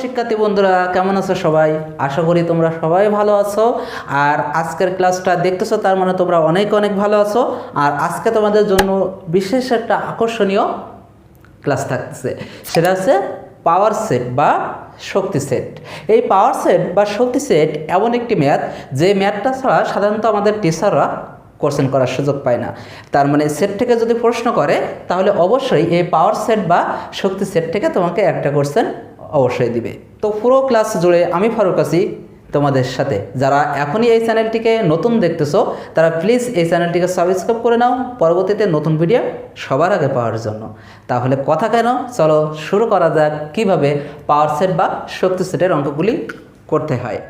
শিক্ষার্থী বন্ধুরা, কেমন আছো সবাই? আশা করি তোমরা সবাই ভালো আছো। আর আজকের ক্লাসটা দেখতেছো, তার মানে তোমরা অনেক অনেক ভালো আছো। আর আজকে তোমাদের জন্য বিশেষ একটা আকর্ষণীয় ক্লাস থাকতেছে, সেটা হচ্ছে পাওয়ার সেট বা শক্তি সেট। এই পাওয়ার সেট বা শক্তি সেট এমন একটি ম্যাথ, যে ম্যাথটা ছাড়া সাধারণত আমাদের টিচাররা কোশ্চেন করার সুযোগ পায় না। তার মানে সেট থেকে যদি প্রশ্ন করে, তাহলে অবশ্যই এই পাওয়ার সেট বা শক্তি সেট থেকে তোমাকে একটা কোশ্চেন অবশ্যই দিবে। তো পুরো ক্লাস জুড়ে আমি ফারুক আছি তোমাদের সাথে। যারা এখনই এই চ্যানেলটিকে নতুন দেখতেছো, তারা প্লিজ এই চ্যানেলটিকে সাবস্ক্রাইব করে নাও পরবর্তীতে নতুন ভিডিও সবার আগে পাওয়ার জন্য। তাহলে কথা কেন, চলো শুরু করা যাক কিভাবে পাওয়ার সেট বা শক্তি সেটের অঙ্কগুলি করতে হয়।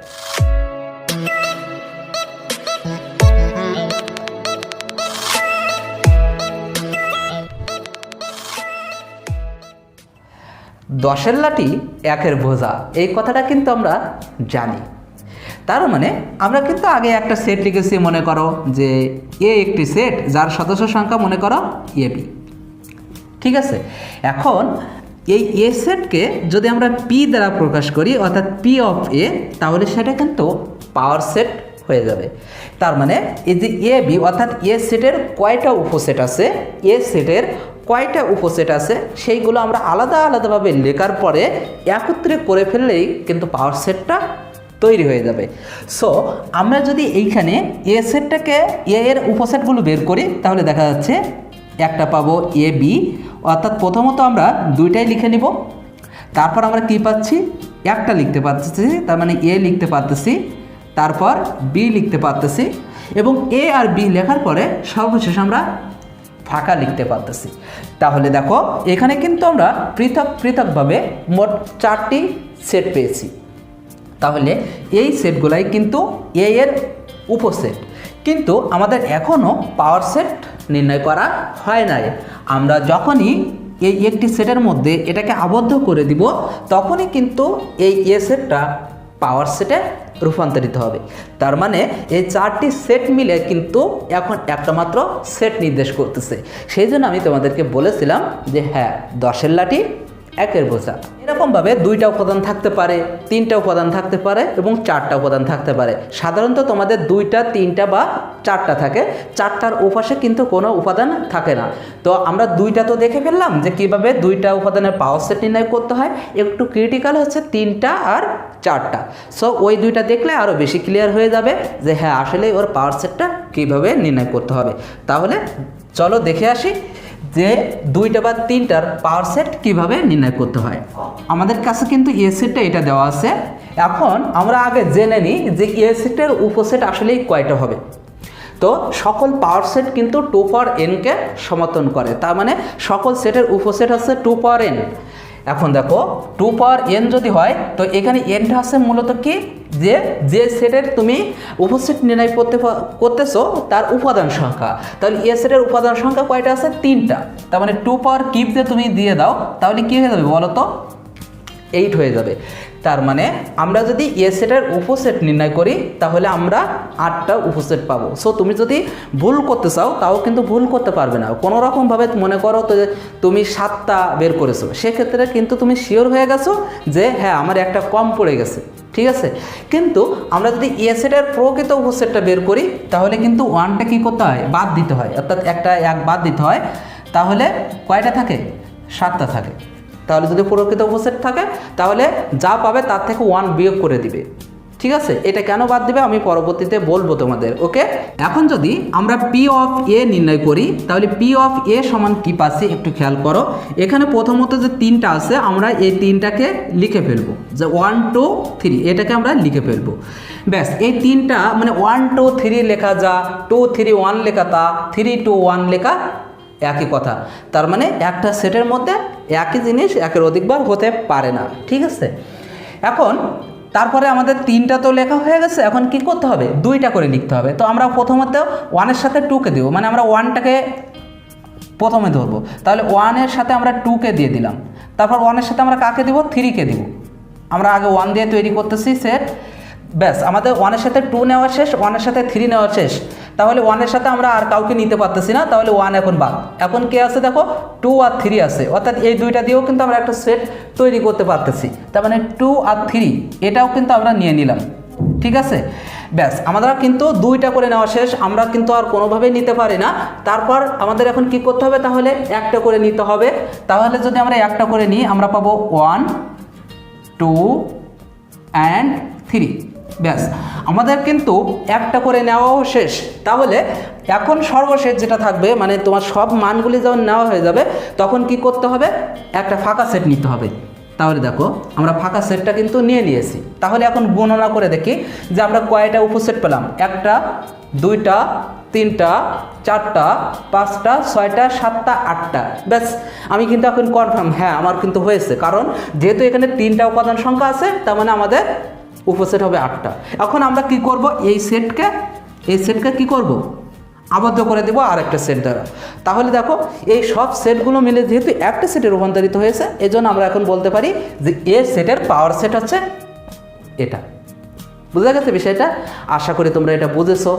দশের লাঠি একের বোঝা, এই কথাটা কিন্তু আমরা জানি। তার মানে আমরা কিন্তু আগে একটা সেট লিখেছি, মনে করো যে এ একটি সেট যার সদস্য সংখ্যা মনে করো এবি। ঠিক আছে, এখন এই এ সেটকে যদি আমরা পি দ্বারা প্রকাশ করি, অর্থাৎ পি অফ এ, তাহলে সেটা কিন্তু পাওয়ার সেট হয়ে যাবে। তার মানে এই যে এ বি অর্থাৎ এ সেটের কয়টা উপসেট আছে, এ সেটের কয়টা উপসেট আছে, সেইগুলো আমরা আলাদা আলাদাভাবে লেখার পরে একত্রে করে ফেললেই কিন্তু পাওয়ার সেটটা তৈরি হয়ে যাবে। সো আমরা যদি এইখানে এ সেটটাকে এ এর উপসেটগুলো বের করি, তাহলে দেখা যাচ্ছে একটা পাবো এ বি, অর্থাৎ প্রথমত আমরা দুইটাই লিখে নিব। তারপর আমরা কি পাচ্ছি, একটা লিখতে পারতেছি, তার মানে এ লিখতে পারতেছি, তারপর বি লিখতে পারতেছি, এবং এ আর বি লেখার পরে সর্বশেষ আমরা ফাঁকা লিখতে পারতেছি। তাহলে দেখো এখানে কিন্তু আমরা পৃথক পৃথকভাবে মোট 4টি সেট পেয়েছি। তাহলে এই সেটগুলাই কিন্তু এ এর উপসেট, কিন্তু আমাদের এখনও পাওয়ার সেট নির্ণয় করা হয় নাই। আমরা যখনই এই একটি সেটের মধ্যে এটাকে আবদ্ধ করে দিব, তখনই কিন্তু এই এ সেটটা পাওয়ার সেটে রূপান্তরিত হবে। তার মানে এই 4টি সেট মিলে কিন্তু এখন একটা মাত্র সেট নির্দেশ করতেছে। সেই জন্য আমি তোমাদেরকে বলেছিলাম যে হ্যাঁ, 10-এর লাঠি একের বোঝা। এরকমভাবে 2টা উপাদান থাকতে পারে, 3টা উপাদান থাকতে পারে, এবং 4টা উপাদান থাকতে পারে। সাধারণত তোমাদের 2টা, 3টা বা 4টা থাকে, 4টার ওপাশে কিন্তু কোনো উপাদান থাকে না। তো আমরা 2টা তো দেখে ফেললাম যে কীভাবে 2টা উপাদানের পাওয়ার সেট নির্ণয় করতে হয়। একটু ক্রিটিক্যাল হচ্ছে 3টা আর 4টা। সো ওই 2টা দেখলে আরও বেশি ক্লিয়ার হয়ে যাবে যে হ্যাঁ, আসলে ওর পাওয়ার সেটটা কীভাবে নির্ণয় করতে হবে। তাহলে চলো দেখে আসি যে 2টা বা 3টার পাওয়ার সেট কীভাবে নির্ণয় করতে হয়। আমাদের কাছে কিন্তু এ সেটটা এটা দেওয়া আছে। এখন আমরা আগে জেনে নিই যে এ সেটের উপসেট আসলেই কয়টা হবে। তো সকল পাওয়ার সেট কিন্তু 2 পাওয়ার n-কে সমর্থন করে। তার মানে সকল সেটের উপসেট হচ্ছে 2 পাওয়ার n। এখন দেখো 2 পাওয়ার n যদি হয়, তো এখানে nটা আছে মূলত কি, যে সেটের তুমি উপসেট নির্ণয় করতেছো তার উপাদান সংখ্যা। তাহলে এ সেটের উপাদান সংখ্যা কয়টা আছে? 3টা। তার মানে 2 পাওয়ার কিউব যে তুমি দিয়ে দাও, তাহলে কী হয়ে যাবে বলো তো? 8 হয়ে যাবে। তার মানে আমরা যদি এ সেটের উপসেট নির্ণয় করি, তাহলে আমরা 8টা উপসেট পাবো। সো তুমি যদি ভুল করতে চাও, তাও কিন্তু ভুল করতে পারবে না। কোনো রকমভাবে মনে করো তো তুমি 7টা বের করেছো, সেক্ষেত্রে কিন্তু তুমি শিওর হয়ে গেছো যে হ্যাঁ, আমার একটা কম পড়ে গেছে। ঠিক আছে, কিন্তু আমরা যদি এ সেটের প্রকৃত উপসেটটা বের করি, তাহলে কিন্তু 1টা কী করতে হয়? বাদ দিতে হয়, অর্থাৎ একটা 1 বাদ দিতে হয়। তাহলে কয়টা থাকে? 7টা থাকে। তাহলে যদি প্রকৃত উপসেট থাকে, তাহলে যা পাবে তার থেকে 1 বিয়োগ করে দিবে। ঠিক আছে, এটা কেন বাদ দিবে আমি পরবর্তীতে বলবো তোমাদের। ওকে, এখন যদি আমরা পি অফ এ নির্ণয় করি, তাহলে পি অফ এ সমান কি পাচ্ছি একটু খেয়াল করো। এখানে প্রথমত যে 3টা আছে, আমরা এই 3টাকে লিখে ফেলবো, যে 1 2 3, এটাকে আমরা লিখে ফেলবো। ব্যাস, এই 3টা মানে 1 2 3 লেখা যা, 2 3 1 লেখা তা, 3 2 1 লেখা একই কথা। তার মানে একটা সেটের মধ্যে একই জিনিস একের অধিকবার হতে পারে না। ঠিক আছে, এখন তারপরে আমাদের 3টা তো লেখা হয়ে গেছে, এখন কি করতে হবে? 2টা করে লিখতে হবে। তো আমরা প্রথমত 1-এর সাথে 2কে দেবো, মানে আমরা 1টাকে প্রথমে ধরবো। তাহলে 1-এর সাথে আমরা 2কে দিয়ে দিলাম। তারপর 1-এর সাথে আমরা কাকে দিব? 3কে দিব। আমরা আগে 1 দিয়ে তৈরি করতেছি সেট। ব্যাস, আমাদের 1-এর সাথে 2 নেওয়া শেষ, 1-এর সাথে 3 নেওয়া শেষ। তাহলে 1-এর সাথে আমরা আর কাউকে নিতে পারতেছি না, তাহলে 1 এখন বাদ। এখন কে আছে দেখো 2 আর 3 আছে, অর্থাৎ এই দুইটা দিয়েও কিন্তু আমরা একটা সেট তৈরি করতে পারতেছি। তার মানে 2 আর 3 এটাও কিন্তু আমরা নিয়ে নিলাম, ঠিক আছে। ব্যাস আমাদের কিন্তু দুইটা করে নেওয়া শেষ, আমরা কিন্তু আর কোনোভাবেই নিতে পারি না। তারপর আমাদের এখন কি করতে হবে, তাহলে একটা করে নিতে হবে। তাহলে যদি আমরা একটা করে নিই আমরা পাবো 1 2 and 3। ব্যাস আমাদের কিন্তু একটা করে নেওয়াও শেষ। তাহলে এখন সর্বশেষ যেটা থাকবে, মানে তোমার সব মানগুলি যখন নেওয়া হয়ে যাবে তখন কি করতে হবে, একটা ফাঁকা সেট নিতে হবে। তাহলে দেখো আমরা ফাঁকা সেটটা কিন্তু নিয়ে নিয়েছি। তাহলে এখন গণনা করে দেখি যে আমরা কয়টা উপসেট পেলাম। 1টা 2টা 3টা 4টা 5টা 6টা 7টা 8টা। ব্যাস আমি কিন্তু এখন কনফার্ম, হ্যাঁ আমার কিন্তু হয়েছে, কারণ যেহেতু এখানে 3টা উপাদান সংখ্যা আছে তার মানে আমাদের উপসেট হবে 8টা। এখন আমরা কি করব, এই সেটকে কি করব, আবদ্ধ করে দেবো আর একটা সেট দ্বারা। তাহলে দেখো এই সব সেটগুলো মিলে যেহেতু একটা সেটে রূপান্তরিত হয়েছে, এজন্য আমরা এখন বলতে পারি যে এ সেটের পাওয়ার সেট হচ্ছে এটা। বুঝা গেছে বিষয়টা? আশা করি তোমরা এটা বুঝেছো।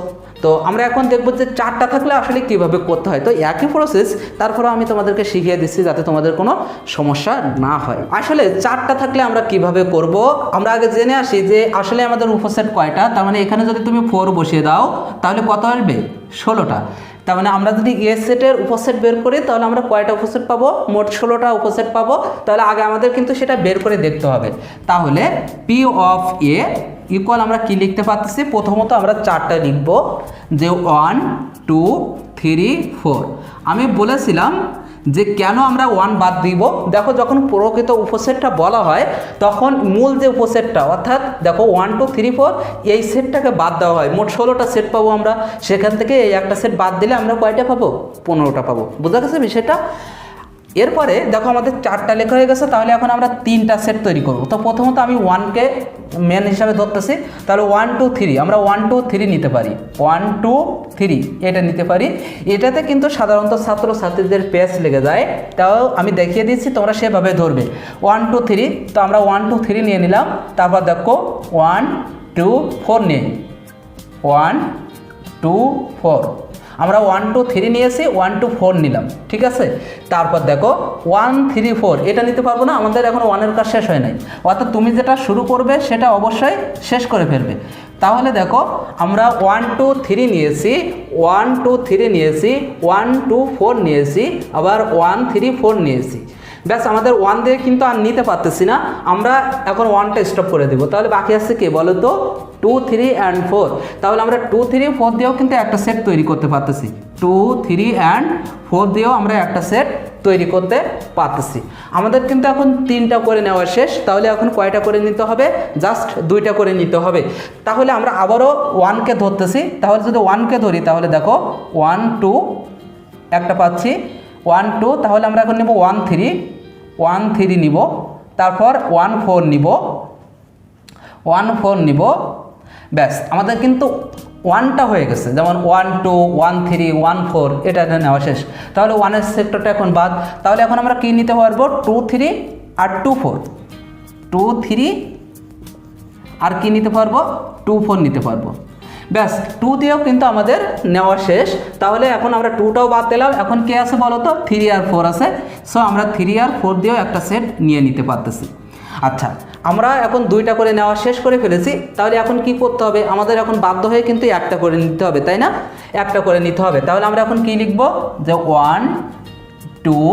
তো আমরা এখন দেখবো যে 4টা থাকলে আসলে কীভাবে করতে হয়। তো একই প্রসেস, তারপরে আমি তোমাদেরকে শিখিয়ে দিচ্ছি যাতে তোমাদের কোনো সমস্যা না হয়। আসলে 4টা থাকলে আমরা কিভাবে করব, আমরা আগে জেনে আসি যে আসলে আমাদের উপসেট কয়টা। তার মানে এখানে যদি তুমি 4 বসিয়ে দাও তাহলে কত আসবে, 16টা। তার মানে আমরা যদি এ সেটের উপসেট বের করি তাহলে আমরা কয়টা উপসেট পাবো, মোট 16টা উপসেট পাবো। তাহলে আগে আমাদের কিন্তু সেটা বের করে দেখতে হবে। তাহলে পি অফ এ ইকুয়াল আমরা কি লিখতে পারতেছি, প্রথমত আমরা 4টা লিখব, যে 1 2 3 4। আমি বলেছিলাম যে কেন আমরা 1 বাদ দিব। দেখো যখন প্রকৃত উপসেটটা বলা হয় তখন মূল যে উপসেটটা, অর্থাৎ দেখো 1 2 3 4 এই সেটটাকে বাদ দেওয়া হয়। মোট 16টা সেট পাবো আমরা, সেখান থেকে এই একটা সেট বাদ দিলে আমরা কয়টা পাবো, 15টা পাবো। বুঝা গেছে বিষয়টা? এরপরে দেখো আমাদের 4টা লেখা হয়ে গেছে, তাহলে এখন আমরা 3টা সেট তৈরি করব। তো প্রথমত আমি 1কে মেন হিসাবে ধরতেছি, তাহলে 1 2 3 আমরা 1 2 3 নিতে পারি, 1 2 3 এটা নিতে পারি। এটাতে কিন্তু সাধারণত ছাত্রছাত্রীদের পেজ লেগে যায়, তাও আমি দেখিয়ে দিচ্ছি, তোমরা সেভাবে ধরবে। 1 2 3, তো আমরা 1 2 3 নিয়ে নিলাম। তারপর দেখো 1 2 4 নিয়ে 1 2 4 আমরা 1 2 3 নিয়েছি, 1 2 4 নিলাম, ঠিক আছে। তারপর দেখো 1 3 4 এটা নিতে পারবো না, আমাদের এখন 1-এর কাজ শেষ হয় নাই। অর্থাৎ তুমি যেটা শুরু করবে সেটা অবশ্যই শেষ করে ফেলবে। তাহলে দেখো আমরা 1 2 3 নিয়েছি, 1 2 3 নিয়েছি, 1 2 4 নিয়েছি, আবার 1 3 4 নিয়েছি। ব্যাস আমাদের 1 দিয়ে কিন্তু আর নিতে পারতেছি না, আমরা এখন 1টা স্টপ করে দেবো। তাহলে বাকি আছে কে বলো তো, 2 3 and 4। তাহলে আমরা 2 3 4 দিয়েও কিন্তু একটা সেট তৈরি করতে পারতেছি, 2 3 and 4 দিয়েও আমরা একটা সেট তৈরি করতে পারতেছি। আমাদের কিন্তু এখন 3টা করে নেওয়া শেষ। তাহলে এখন কয়টা করে নিতে হবে, জাস্ট 2টা করে নিতে হবে। তাহলে আমরা আবারও 1কে ধরতেছি। তাহলে যদি 1কে ধরি তাহলে দেখো 1 2 একটা পাচ্ছি, 1 2, তাহলে আমরা এখন নেব 1 3 নিব, তারপর 1 4 নিব, 1 4 নিব। ব্যাস আমাদের কিন্তু 1টা হয়ে গেছে, যেমন 1 2 1 3 1 4 এটা নেওয়া শেষ। তাহলে 1-এর সেক্টরটা এখন বাদ। তাহলে এখন আমরা কি নিতে পারবো, 2 3 আর 2 4, 2 3 আর কি নিতে পারবো, 2 4 নিতে পারবো। ব্যাস 2 দিয়েও কিন্তু আমাদের নেওয়া শেষ। তাহলে এখন আমরা 2টাও বাদ দিলাম, এখন কে আছে বলো তো, 3 আর 4 আছে। সো আমরা 3 আর 4 দিয়েও একটা সেট নিয়ে নিতে পারতেছি। আচ্ছা আমরা এখন 2টা করে নেওয়া শেষ করে ফেলেছি। তাহলে এখন কি করতে হবে, আমাদের এখন বাধ্য হয়ে কিন্তু একটা করে নিতে হবে, তাই না? একটা করে নিতে হবে। তাহলে আমরা এখন কি লিখব, যে 1 2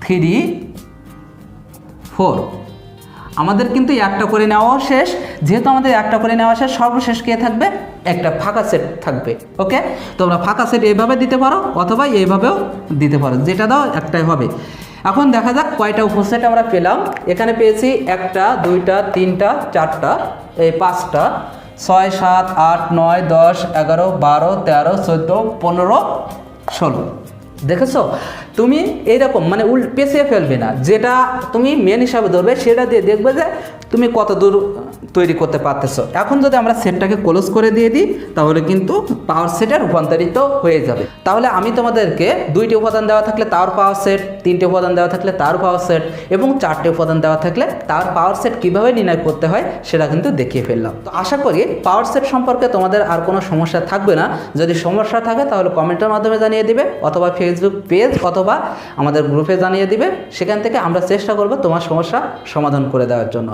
3 4। আমাদের কিন্তু একটা করে নেওয়া শেষ। যেহেতু আমাদের একটা করে নেওয়া শেষ, সর্বশেষ কে থাকবে, একটা ফাঁকা সেট থাকবে। ওকে, তোমরা ফাঁকা সেট এইভাবে দিতে পারো অথবা এইভাবেও দিতে পারো, যেটা দাও একটাই হবে। এখন দেখা যাক কয়টা উপসেট আমরা পেলাম। এখানে পেয়েছি 1টা 2টা 3টা 4টা, এই 5টা, 6 7 8 9 10 11 12 13 14 15 16। দেখেছো, তুমি এইরকম মানে পেঁচিয়ে ফেলবে না, যেটা তুমি মেন হিসাবে ধরবে সেটা দিয়ে দেখবে যে তুমি কত দূর তৈরি করতে পারতেছো। এখন যদি আমরা সেটটাকে ক্লোজ করে দিয়ে দিই তাহলে কিন্তু পাওয়ার সেটে রূপান্তরিত হয়ে যাবে। তাহলে আমি তোমাদেরকে 2টি উপাদান দেওয়া থাকলে তার পাওয়ার সেট, 3টে উপাদান দেওয়া থাকলে তার পাওয়ার সেট এবং 4টে উপাদান দেওয়া থাকলে তার পাওয়ার সেট কীভাবে নির্ণয় করতে হয় সেটা কিন্তু দেখিয়ে ফেললাম। তো আশা করি পাওয়ার সেট সম্পর্কে তোমাদের আর কোনো সমস্যা থাকবে না। যদি সমস্যা থাকে তাহলে কমেন্টের মাধ্যমে জানিয়ে দিবে, অথবা ফেসবুক পেজ অথবা আমাদের গ্রুপে জানিয়ে দিবে। সেখান থেকে আমরা চেষ্টা করব তোমার সমস্যা সমাধান করে দেওয়ার জন্য।